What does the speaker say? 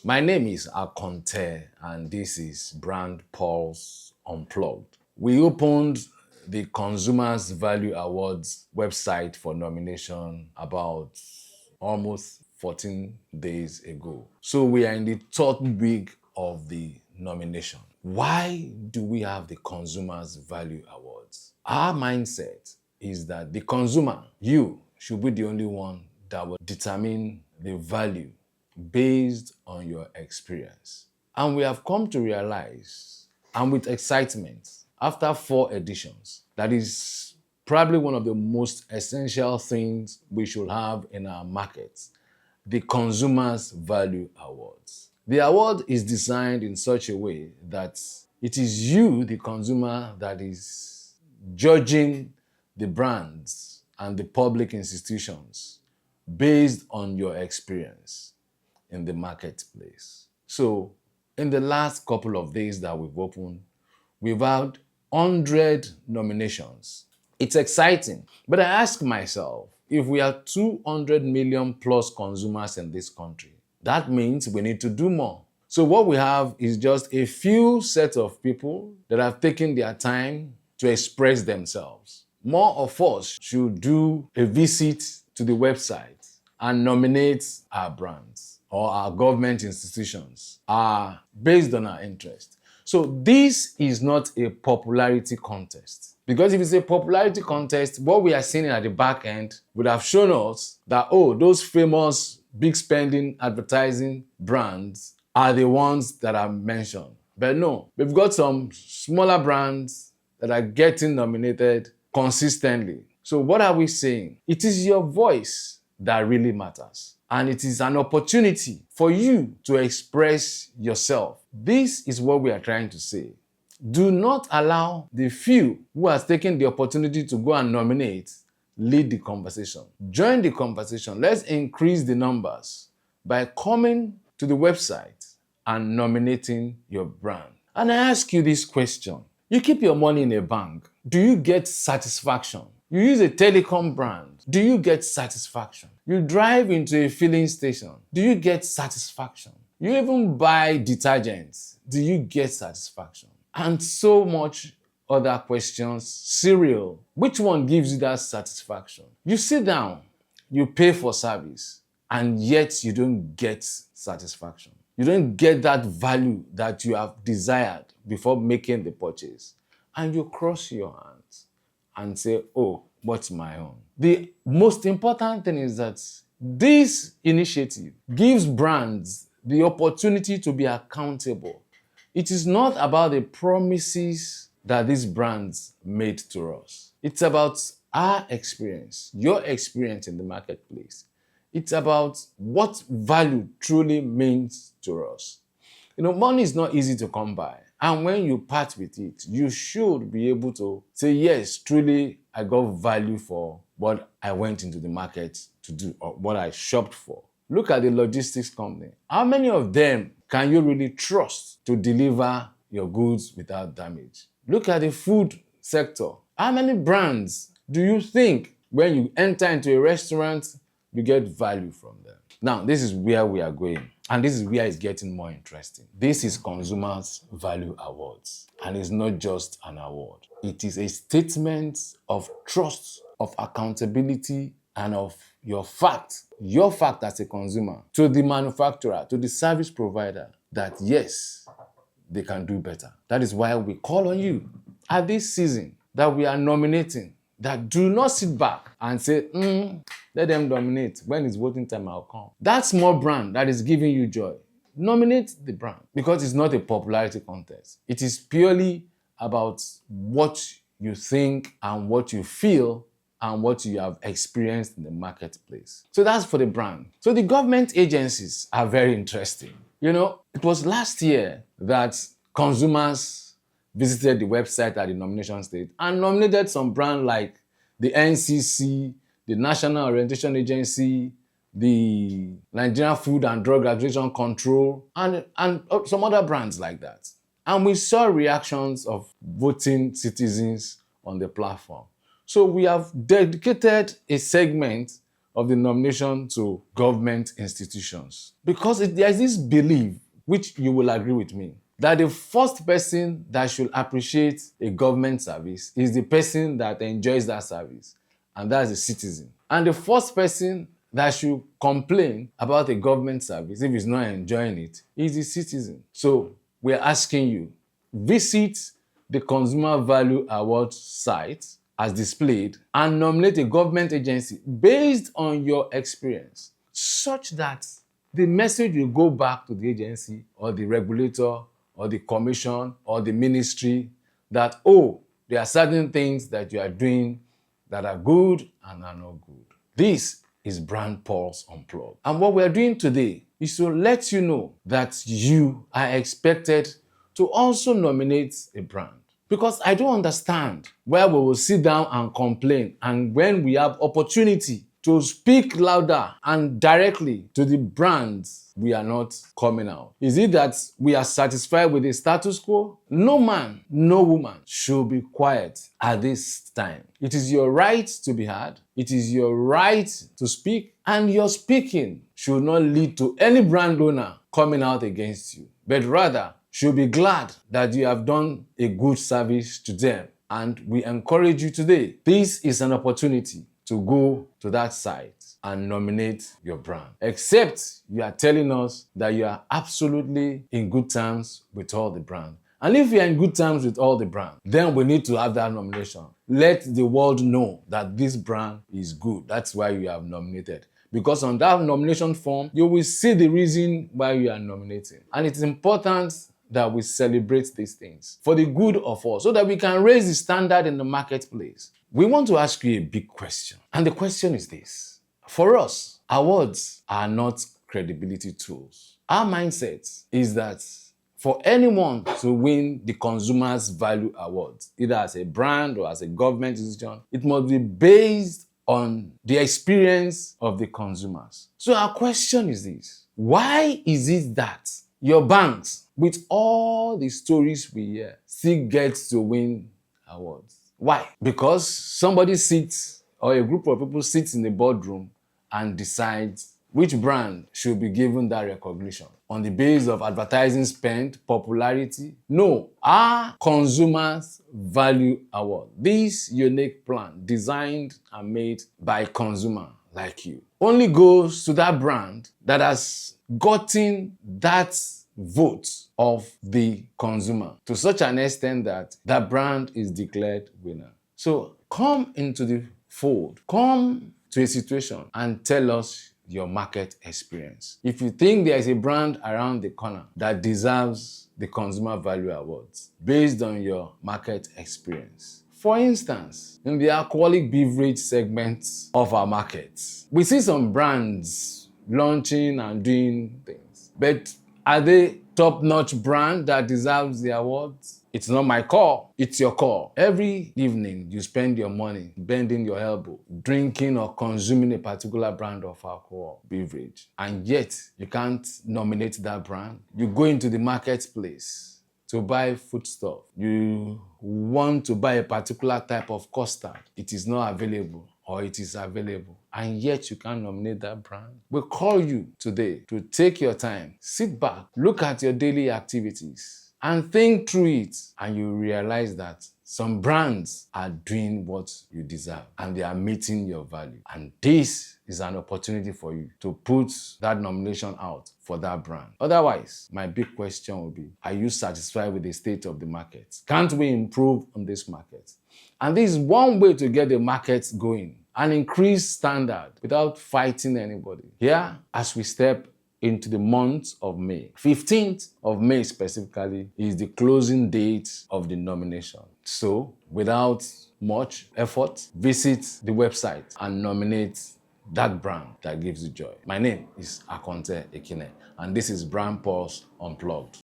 My name is Akonte and this is Brand Pulse Unplugged. We opened the Consumers Value Awards website for nomination about almost 14 days ago. So we are in the third week of the nomination. Why do we have the Consumers Value Awards? Our mindset is that the consumer, you, should be the only one that will determine the value based on your experience. And we have come to realize, and with excitement, after 4 editions, that is probably one of the most essential things we should have in our markets, the Consumers Value Awards. The award is designed in such a way that it is you, the consumer, that is judging the brands and the public institutions based on your experience in the marketplace. So, in the last couple of days that we've opened, we've had 100 nominations. It's exciting, but I ask myself, if we are 200 million plus consumers in this country, that means we need to do more. So what we have is just a few set of people that have taken their time to express themselves. More of us should do a visit to the website and nominate our brands or our government institutions based on our interest. So this is not a popularity contest. Because if it's a popularity contest, what we are seeing at the back end would have shown us that, oh, those famous big spending advertising brands are the ones that are mentioned. But no, we've got some smaller brands that are getting nominated consistently. So what are we saying? It is your voice that really matters. And it is an opportunity for you to express yourself. This is what we are trying to say. Do not allow the few who has taken the opportunity to go and nominate lead the conversation. Join the conversation. Let's increase the numbers by coming to the website and nominating your brand. And I ask you this question. You keep your money in a bank. Do you get satisfaction? You use a telecom brand. Do you get satisfaction? You drive into a filling station. Do you get satisfaction? You even buy detergents. Do you get satisfaction? And so much other questions. Cereal. Which one gives you that satisfaction? You sit down, you pay for service, and yet you don't get satisfaction. You don't get that value that you have desired before making the purchase. And you cross your hands and say, oh, what's my own? The most important thing is that this initiative gives brands the opportunity to be accountable. It is not about the promises that these brands made to us. It's about our experience, your experience in the marketplace. It's about what value truly means to us. Money is not easy to come by. And when you part with it, you should be able to say, yes, truly, I got value for what I went into the market to do or what I shopped for. Look at the logistics company. How many of them can you really trust to deliver your goods without damage? Look at the food sector. How many brands do you think when you enter into a restaurant, you get value from them? Now, this is where we are going. And this is where it's getting more interesting. This is Consumers Value Awards. And it's not just an award. It is a statement of trust, of accountability, and of your fact as a consumer, to the manufacturer, to the service provider, that yes, they can do better. That is why we call on you at this season that we are nominating, that do not sit back and say, let them dominate. When it's voting time, I'll come. That small brand that is giving you joy, nominate the brand, because it's not a popularity contest. It is purely about what you think and what you feel and what you have experienced in the marketplace. So that's for the brand. So the government agencies are very interesting. It was last year that consumers visited the website at the nomination stage and nominated some brand like the NCC, the National Orientation Agency, the Nigerian Food and Drug Administration Control, and some other brands like that. And we saw reactions of voting citizens on the platform. So we have dedicated a segment of the nomination to government institutions. Because there's this belief, which you will agree with me, that the first person that should appreciate a government service is the person that enjoys that service, and that's the citizen. And the first person that should complain about a government service if he's not enjoying it is the citizen. So we're asking you, visit the Consumer Value Awards site as displayed and nominate a government agency based on your experience, such that the message will go back to the agency or the regulator or the commission or the ministry that, oh, there are certain things that you are doing that are good and are not good. This is Brand Pulse Unplugged. And what we are doing today is to let you know that you are expected to also nominate a brand. Because I don't understand where we will sit down and complain, and when we have opportunity to speak louder and directly to the brands, we are not coming out. Is it that we are satisfied with the status quo? No man, no woman should be quiet at this time. It is your right to be heard. It is your right to speak, and your speaking should not lead to any brand owner coming out against you, but rather should be glad that you have done a good service to them. And we encourage you today. This is an opportunity to go to that site and nominate your brand. Except you are telling us that you are absolutely in good terms with all the brands. And if you are in good terms with all the brands, then we need to have that nomination. Let the world know that this brand is good. That's why you have nominated. Because on that nomination form, you will see the reason why you are nominating. And it's important that we celebrate these things for the good of all, so that we can raise the standard in the marketplace. We want to ask you a big question. And the question is this. For us, awards are not credibility tools. Our mindset is that for anyone to win the Consumers Value Awards, either as a brand or as a government institution, it must be based on the experience of the consumers. So our question is this. Why is it that your banks, with all the stories we hear, still get to win awards? Why? Because somebody sits, or a group of people sits in the boardroom and decides which brand should be given that recognition on the basis of advertising spend, popularity. No, our Consumers Value Award, this unique plan designed and made by a consumer like you, only goes to that brand that has gotten that vote of the consumer to such an extent that that brand is declared winner. So come into the fold, come to a situation and tell us your market experience. If you think there is a brand around the corner that deserves the Consumer Value Awards based on your market experience. For instance, in the alcoholic beverage segments of our markets, we see some brands launching and doing things, but are they top-notch brand that deserves the awards? It's not my call, it's your call. Every evening you spend your money bending your elbow, drinking or consuming a particular brand of alcohol beverage, and yet you can't nominate that brand. You go into the marketplace to buy foodstuff. You want to buy a particular type of custard. It is not available, or it is available, and yet you can't nominate that brand. We call you today to take your time, sit back, look at your daily activities, and think through it, and you realize that some brands are doing what you deserve, and they are meeting your value. And this is an opportunity for you to put that nomination out for that brand. Otherwise, my big question will be, are you satisfied with the state of the market? Can't we improve on this market? And this is one way to get the markets going and increase standard without fighting anybody. Here, as we step into the month of May, 15th of May specifically, is the closing date of the nomination. So, without much effort, visit the website and nominate that brand that gives you joy. My name is Akonte Ekine, and this is Brand Pulse Unplugged.